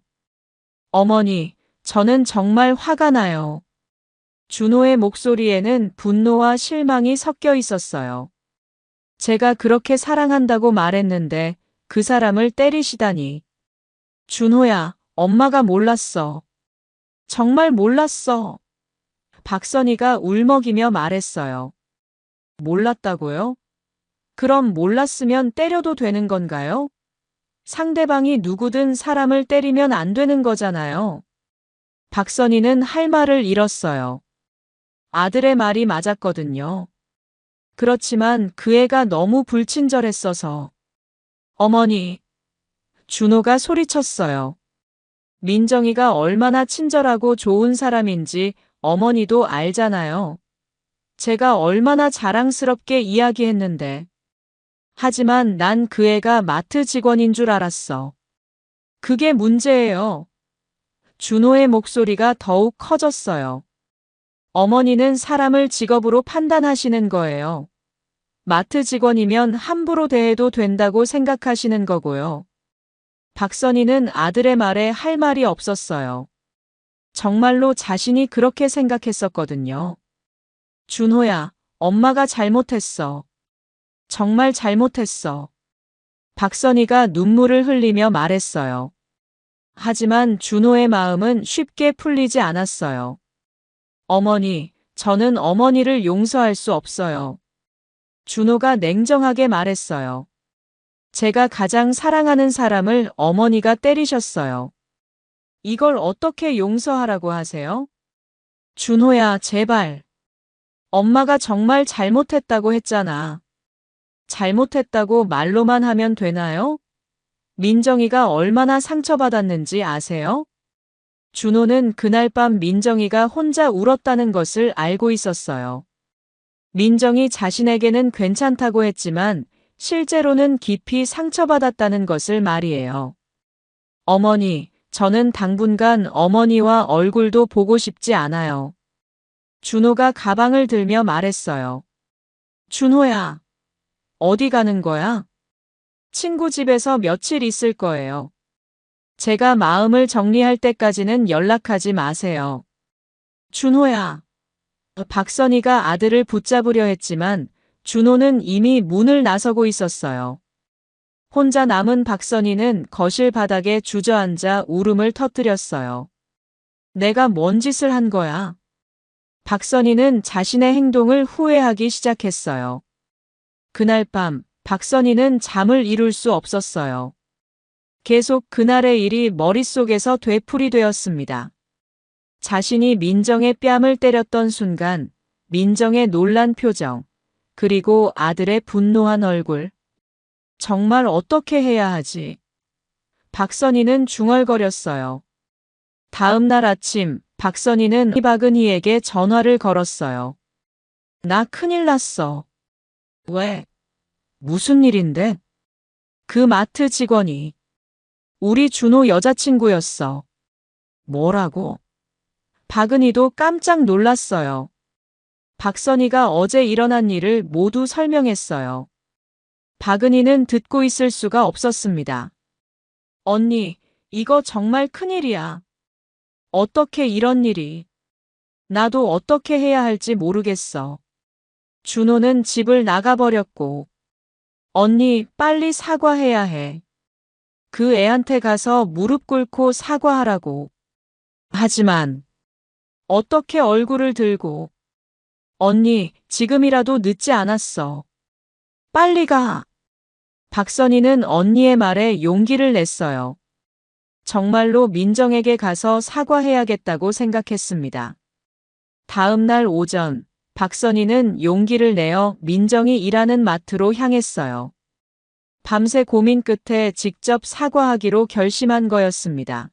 어머니, 저는 정말 화가 나요. 준호의 목소리에는 분노와 실망이 섞여 있었어요. 제가 그렇게 사랑한다고 말했는데 그 사람을 때리시다니. 준호야, 엄마가 몰랐어. 정말 몰랐어. 박선희가 울먹이며 말했어요. 몰랐다고요? 그럼 몰랐으면 때려도 되는 건가요? 상대방이 누구든 사람을 때리면 안 되는 거잖아요. 박선희는 할 말을 잃었어요. 아들의 말이 맞았거든요. 그렇지만 그 애가 너무 불친절했어서. 어머니, 준호가 소리쳤어요. 민정이가 얼마나 친절하고 좋은 사람인지 어머니도 알잖아요. 제가 얼마나 자랑스럽게 이야기했는데. 하지만 난 그 애가 마트 직원인 줄 알았어. 그게 문제예요. 준호의 목소리가 더욱 커졌어요. 어머니는 사람을 직업으로 판단하시는 거예요. 마트 직원이면 함부로 대해도 된다고 생각하시는 거고요. 박선희는 아들의 말에 할 말이 없었어요. 정말로 자신이 그렇게 생각했었거든요. 준호야, 엄마가 잘못했어. 정말 잘못했어. 박선희가 눈물을 흘리며 말했어요. 하지만 준호의 마음은 쉽게 풀리지 않았어요. 어머니, 저는 어머니를 용서할 수 없어요. 준호가 냉정하게 말했어요. 제가 가장 사랑하는 사람을 어머니가 때리셨어요. 이걸 어떻게 용서하라고 하세요? 준호야, 제발. 엄마가 정말 잘못했다고 했잖아. 잘못했다고 말로만 하면 되나요? 민정이가 얼마나 상처받았는지 아세요? 준호는 그날 밤 민정이가 혼자 울었다는 것을 알고 있었어요. 민정이 자신에게는 괜찮다고 했지만 실제로는 깊이 상처받았다는 것을 말이에요. 어머니, 저는 당분간 어머니와 얼굴도 보고 싶지 않아요. 준호가 가방을 들며 말했어요. 준호야, 어디 가는 거야? 친구 집에서 며칠 있을 거예요. 제가 마음을 정리할 때까지는 연락하지 마세요. 준호야. 박선희가 아들을 붙잡으려 했지만 준호는 이미 문을 나서고 있었어요. 혼자 남은 박선희는 거실 바닥에 주저앉아 울음을 터뜨렸어요. 내가 뭔 짓을 한 거야? 박선희는 자신의 행동을 후회하기 시작했어요. 그날 밤 박선희는 잠을 이룰 수 없었어요. 계속 그날의 일이 머릿속에서 되풀이되었습니다. 자신이 민정의 뺨을 때렸던 순간, 민정의 놀란 표정, 그리고 아들의 분노한 얼굴. 정말 어떻게 해야 하지? 박선희는 중얼거렸어요. 다음 날 아침, 박선희는 박은희에게 전화를 걸었어요. 나 큰일 났어. 왜? 무슨 일인데? 그 마트 직원이 우리 준호 여자친구였어. 뭐라고? 박은희도 깜짝 놀랐어요. 박선희가 어제 일어난 일을 모두 설명했어요. 박은희는 듣고 있을 수가 없었습니다. 언니, 이거 정말 큰일이야. 어떻게 이런 일이? 나도 어떻게 해야 할지 모르겠어. 준호는 집을 나가버렸고. 언니, 빨리 사과해야 해. 그 애한테 가서 무릎 꿇고 사과하라고. 하지만 어떻게 얼굴을 들고. 언니, 지금이라도 늦지 않았어. 빨리 가. 박선희는 언니의 말에 용기를 냈어요. 정말로 민정에게 가서 사과해야겠다고 생각했습니다. 다음 날 오전, 박선희는 용기를 내어 민정이 일하는 마트로 향했어요. 밤새 고민 끝에 직접 사과하기로 결심한 거였습니다.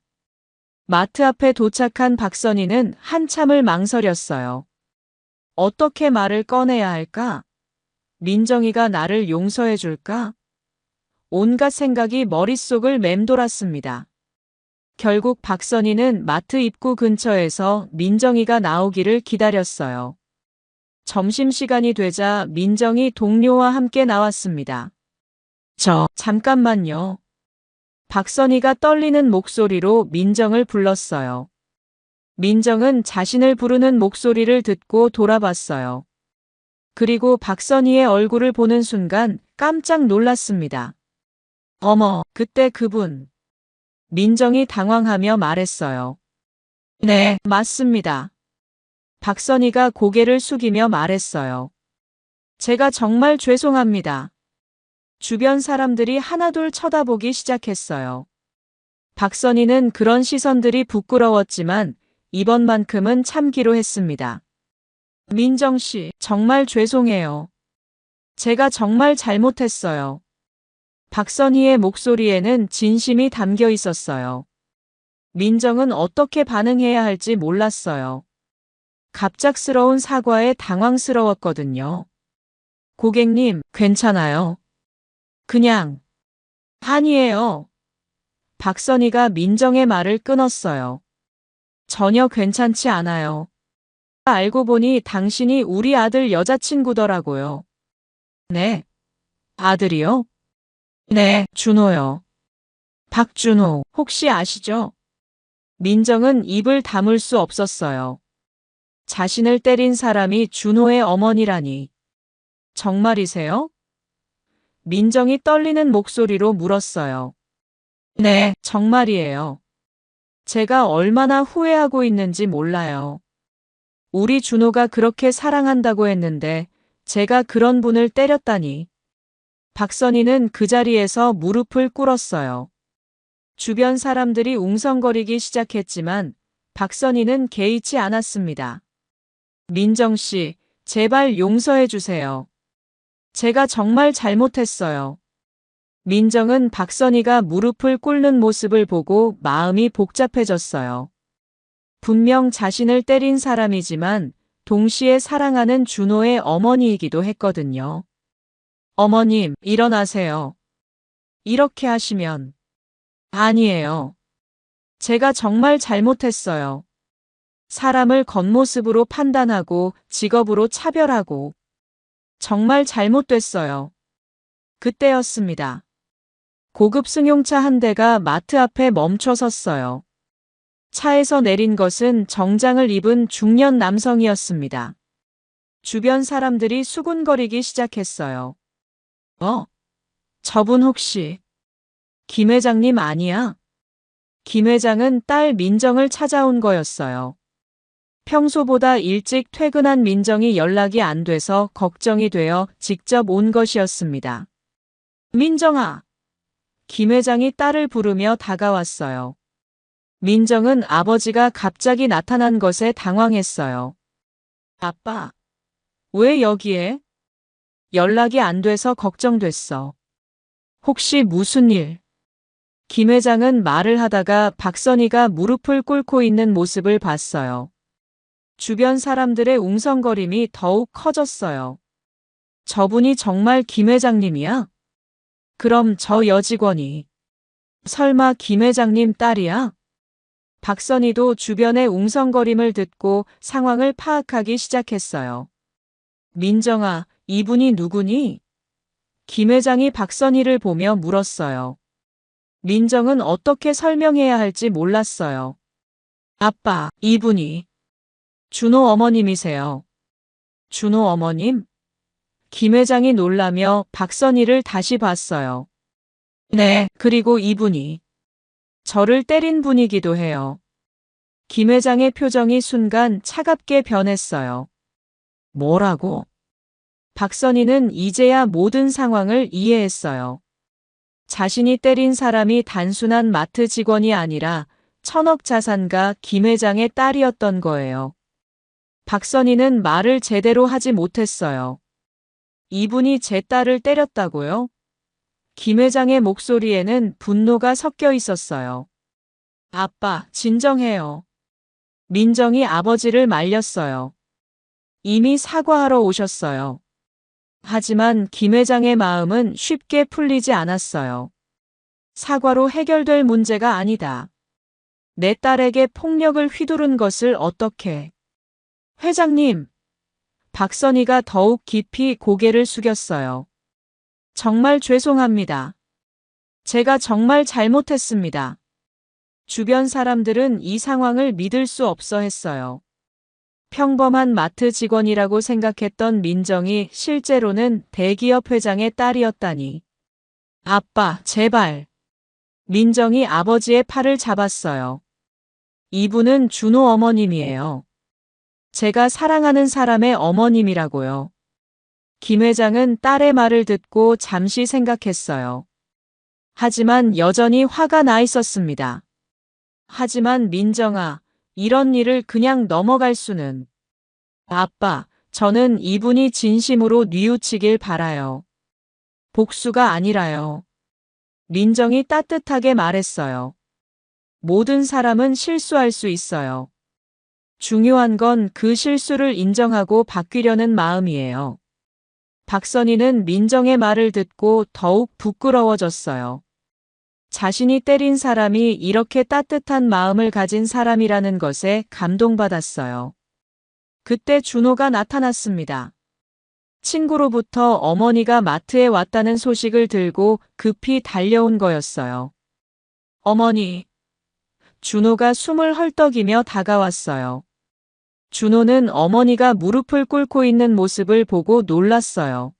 마트 앞에 도착한 박선희는 한참을 망설였어요. 어떻게 말을 꺼내야 할까? 민정이가 나를 용서해 줄까? 온갖 생각이 머릿속을 맴돌았습니다. 결국 박선희는 마트 입구 근처에서 민정이가 나오기를 기다렸어요. 점심시간이 되자 민정이 동료와 함께 나왔습니다. 잠깐만요. 박선희가 떨리는 목소리로 민정을 불렀어요. 민정은 자신을 부르는 목소리를 듣고 돌아봤어요. 그리고 박선희의 얼굴을 보는 순간 깜짝 놀랐습니다. 어머, 그때 그분. 민정이 당황하며 말했어요. 네, 맞습니다. 박선희가 고개를 숙이며 말했어요. 제가 정말 죄송합니다. 주변 사람들이 하나둘 쳐다보기 시작했어요. 박선희는 그런 시선들이 부끄러웠지만 이번만큼은 참기로 했습니다. 민정 씨, 정말 죄송해요. 제가 정말 잘못했어요. 박선희의 목소리에는 진심이 담겨 있었어요. 민정은 어떻게 반응해야 할지 몰랐어요. 갑작스러운 사과에 당황스러웠거든요. 고객님, 괜찮아요. 그냥, 아니에요. 박선희가 민정의 말을 끊었어요. 전혀 괜찮지 않아요. 알고 보니 당신이 우리 아들 여자친구더라고요. 네. 아들이요? 네, 준호요. 박준호, 혹시 아시죠? 민정은 입을 다물 수 없었어요. 자신을 때린 사람이 준호의 어머니라니. 정말이세요? 민정이 떨리는 목소리로 물었어요. 네, 정말이에요. 제가 얼마나 후회하고 있는지 몰라요. 우리 준호가 그렇게 사랑한다고 했는데 제가 그런 분을 때렸다니. 박선희는 그 자리에서 무릎을 꿇었어요. 주변 사람들이 웅성거리기 시작했지만 박선희는 개의치 않았습니다. 민정 씨, 제발 용서해 주세요. 제가 정말 잘못했어요. 민정은 박선희가 무릎을 꿇는 모습을 보고 마음이 복잡해졌어요. 분명 자신을 때린 사람이지만 동시에 사랑하는 준호의 어머니이기도 했거든요. 어머님, 일어나세요. 이렇게 하시면. 아니에요. 제가 정말 잘못했어요. 사람을 겉모습으로 판단하고 직업으로 차별하고 정말 잘못됐어요. 그때였습니다. 고급 승용차 한 대가 마트 앞에 멈춰 섰어요. 차에서 내린 것은 정장을 입은 중년 남성이었습니다. 주변 사람들이 수군거리기 시작했어요. 저분 혹시 김 회장님 아니야? 김 회장은 딸 민정을 찾아온 거였어요. 평소보다 일찍 퇴근한 민정이 연락이 안 돼서 걱정이 되어 직접 온 것이었습니다. 민정아! 김 회장이 딸을 부르며 다가왔어요. 민정은 아버지가 갑자기 나타난 것에 당황했어요. 아빠, 왜 여기에? 연락이 안 돼서 걱정됐어. 혹시 무슨 일? 김 회장은 말을 하다가 박선희가 무릎을 꿇고 있는 모습을 봤어요. 주변 사람들의 웅성거림이 더욱 커졌어요. 저분이 정말 김 회장님이야? 그럼 저 여직원이 설마 김 회장님 딸이야? 박선희도 주변의 웅성거림을 듣고 상황을 파악하기 시작했어요. 민정아, 이분이 누구니? 김 회장이 박선희를 보며 물었어요. 민정은 어떻게 설명해야 할지 몰랐어요. 아빠, 이분이 준호 어머님이세요. 준호 어머님? 김 회장이 놀라며 박선희를 다시 봤어요. 네, 그리고 이분이 저를 때린 분이기도 해요. 김 회장의 표정이 순간 차갑게 변했어요. 뭐라고? 박선희는 이제야 모든 상황을 이해했어요. 자신이 때린 사람이 단순한 마트 직원이 아니라 천억 자산가 김 회장의 딸이었던 거예요. 박선희는 말을 제대로 하지 못했어요. 이분이 제 딸을 때렸다고요? 김 회장의 목소리에는 분노가 섞여 있었어요. 아빠, 진정해요. 민정이 아버지를 말렸어요. 이미 사과하러 오셨어요. 하지만 김 회장의 마음은 쉽게 풀리지 않았어요. 사과로 해결될 문제가 아니다. 내 딸에게 폭력을 휘두른 것을 어떻게? 회장님! 박선희가 더욱 깊이 고개를 숙였어요. 정말 죄송합니다. 제가 정말 잘못했습니다. 주변 사람들은 이 상황을 믿을 수 없어 했어요. 평범한 마트 직원이라고 생각했던 민정이 실제로는 대기업 회장의 딸이었다니. 아빠, 제발. 민정이 아버지의 팔을 잡았어요. 이분은 준호 어머님이에요. 제가 사랑하는 사람의 어머님이라고요. 김 회장은 딸의 말을 듣고 잠시 생각했어요. 하지만 여전히 화가 나 있었습니다. 하지만 민정아, 이런 일을 그냥 넘어갈 수는. 아빠, 저는 이분이 진심으로 뉘우치길 바라요. 복수가 아니라요. 민정이 따뜻하게 말했어요. 모든 사람은 실수할 수 있어요. 중요한 건 그 실수를 인정하고 바뀌려는 마음이에요. 박선희는 민정의 말을 듣고 더욱 부끄러워졌어요. 자신이 때린 사람이 이렇게 따뜻한 마음을 가진 사람이라는 것에 감동받았어요. 그때 준호가 나타났습니다. 친구로부터 어머니가 마트에 왔다는 소식을 들고 급히 달려온 거였어요. 어머니. 준호가 숨을 헐떡이며 다가왔어요. 준호는 어머니가 무릎을 꿇고 있는 모습을 보고 놀랐어요.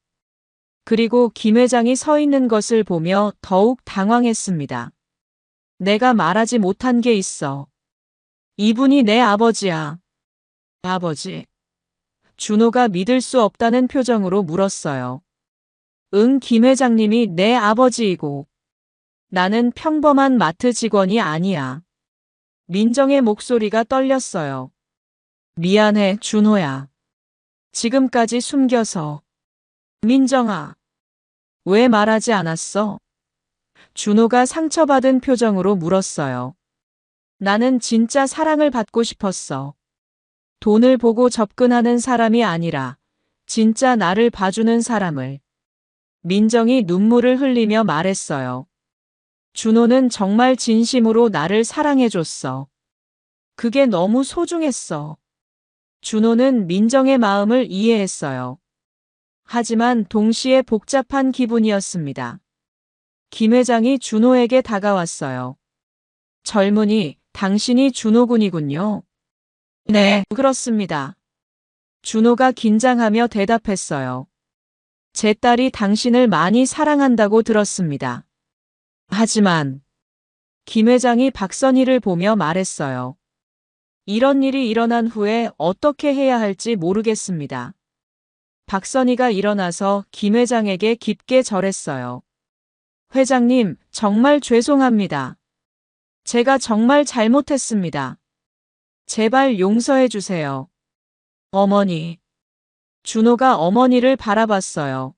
그리고 김 회장이 서 있는 것을 보며 더욱 당황했습니다. 내가 말하지 못한 게 있어. 이분이 내 아버지야. 아버지. 준호가 믿을 수 없다는 표정으로 물었어요. 응, 김 회장님이 내 아버지이고 나는 평범한 마트 직원이 아니야. 민정의 목소리가 떨렸어요. 미안해, 준호야. 지금까지 숨겨서. 민정아. 왜 말하지 않았어? 준호가 상처받은 표정으로 물었어요. 나는 진짜 사랑을 받고 싶었어. 돈을 보고 접근하는 사람이 아니라 진짜 나를 봐주는 사람을. 민정이 눈물을 흘리며 말했어요. 준호는 정말 진심으로 나를 사랑해줬어. 그게 너무 소중했어. 준호는 민정의 마음을 이해했어요. 하지만 동시에 복잡한 기분이었습니다. 김 회장이 준호에게 다가왔어요. 젊은이, 당신이 준호군이군요. 네, 그렇습니다. 준호가 긴장하며 대답했어요. 제 딸이 당신을 많이 사랑한다고 들었습니다. 하지만 김 회장이 박선희를 보며 말했어요. 이런 일이 일어난 후에 어떻게 해야 할지 모르겠습니다. 박선희가 일어나서 김 회장에게 깊게 절했어요. 회장님, 정말 죄송합니다. 제가 정말 잘못했습니다. 제발 용서해 주세요. 어머니. 준호가 어머니를 바라봤어요.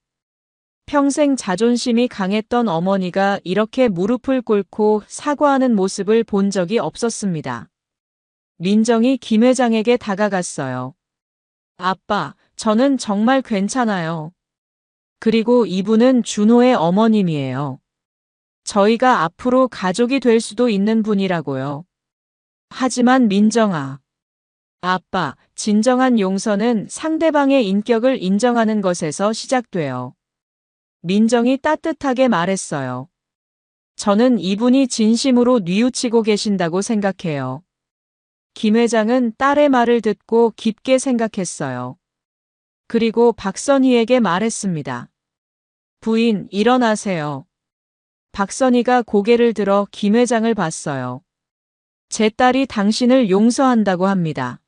평생 자존심이 강했던 어머니가 이렇게 무릎을 꿇고 사과하는 모습을 본 적이 없었습니다. 민정이 김 회장에게 다가갔어요. 아빠, 저는 정말 괜찮아요. 그리고 이분은 준호의 어머님이에요. 저희가 앞으로 가족이 될 수도 있는 분이라고요. 하지만 민정아. 아빠, 진정한 용서는 상대방의 인격을 인정하는 것에서 시작돼요. 민정이 따뜻하게 말했어요. 저는 이분이 진심으로 뉘우치고 계신다고 생각해요. 김 회장은 딸의 말을 듣고 깊게 생각했어요. 그리고 박선희에게 말했습니다. 부인, 일어나세요. 박선희가 고개를 들어 김 회장을 봤어요. 제 딸이 당신을 용서한다고 합니다.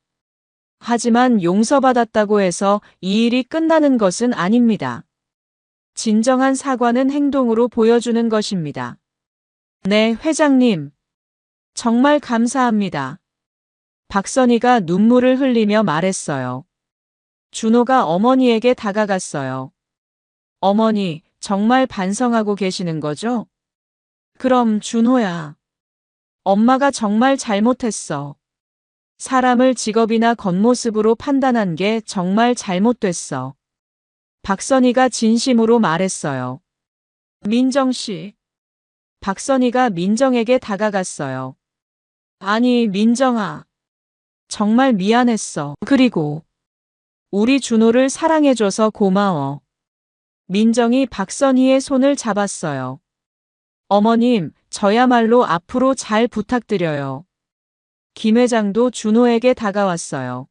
하지만 용서받았다고 해서 이 일이 끝나는 것은 아닙니다. 진정한 사과는 행동으로 보여주는 것입니다. 네, 회장님. 정말 감사합니다. 박선희가 눈물을 흘리며 말했어요. 준호가 어머니에게 다가갔어요. 어머니, 정말 반성하고 계시는 거죠? 그럼 준호야. 엄마가 정말 잘못했어. 사람을 직업이나 겉모습으로 판단한 게 정말 잘못됐어. 박선희가 진심으로 말했어요. 민정 씨. 박선희가 민정에게 다가갔어요. 아니, 민정아. 정말 미안했어. 그리고 우리 준호를 사랑해줘서 고마워. 민정이 박선희의 손을 잡았어요. 어머님, 저야말로 앞으로 잘 부탁드려요. 김 회장도 준호에게 다가왔어요.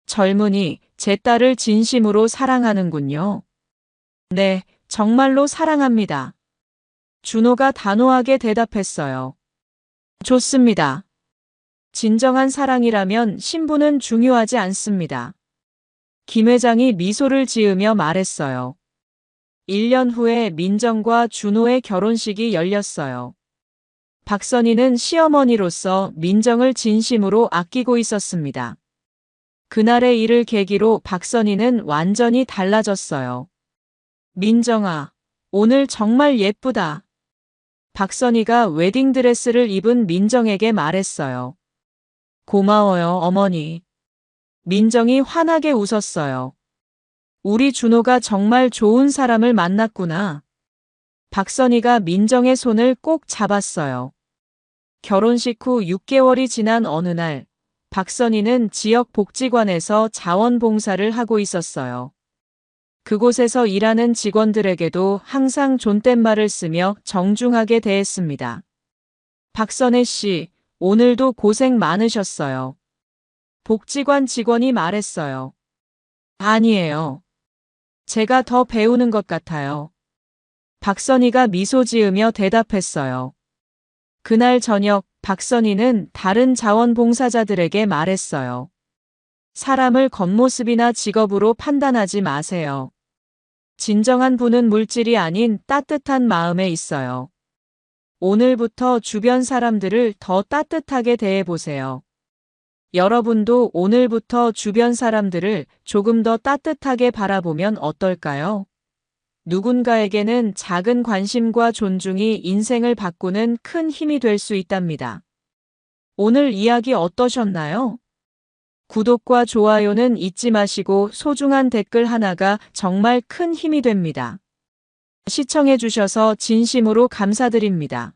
젊은이, 제 딸을 진심으로 사랑하는군요. 네, 정말로 사랑합니다. 준호가 단호하게 대답했어요. 좋습니다. 진정한 사랑이라면 신분은 중요하지 않습니다. 김 회장이 미소를 지으며 말했어요. 1년 후에 민정과 준호의 결혼식이 열렸어요. 박선희는 시어머니로서 민정을 진심으로 아끼고 있었습니다. 그날의 일을 계기로 박선희는 완전히 달라졌어요. 민정아, 오늘 정말 예쁘다. 박선희가 웨딩드레스를 입은 민정에게 말했어요. 고마워요, 어머니. 민정이 환하게 웃었어요. 우리 준호가 정말 좋은 사람을 만났구나. 박선희가 민정의 손을 꼭 잡았어요. 결혼식 후 6개월이 지난 어느 날, 박선희는 지역 복지관에서 자원봉사를 하고 있었어요. 그곳에서 일하는 직원들에게도 항상 존댓말을 쓰며 정중하게 대했습니다. 박선혜 씨, 오늘도 고생 많으셨어요. 복지관 직원이 말했어요. 아니에요. 제가 더 배우는 것 같아요. 박선희가 미소 지으며 대답했어요. 그날 저녁 박선희는 다른 자원봉사자들에게 말했어요. 사람을 겉모습이나 직업으로 판단하지 마세요. 진정한 분은 물질이 아닌 따뜻한 마음에 있어요. 오늘부터 주변 사람들을 더 따뜻하게 대해보세요. 여러분도 오늘부터 주변 사람들을 조금 더 따뜻하게 바라보면 어떨까요? 누군가에게는 작은 관심과 존중이 인생을 바꾸는 큰 힘이 될 수 있답니다. 오늘 이야기 어떠셨나요? 구독과 좋아요는 잊지 마시고 소중한 댓글 하나가 정말 큰 힘이 됩니다. 시청해주셔서 진심으로 감사드립니다.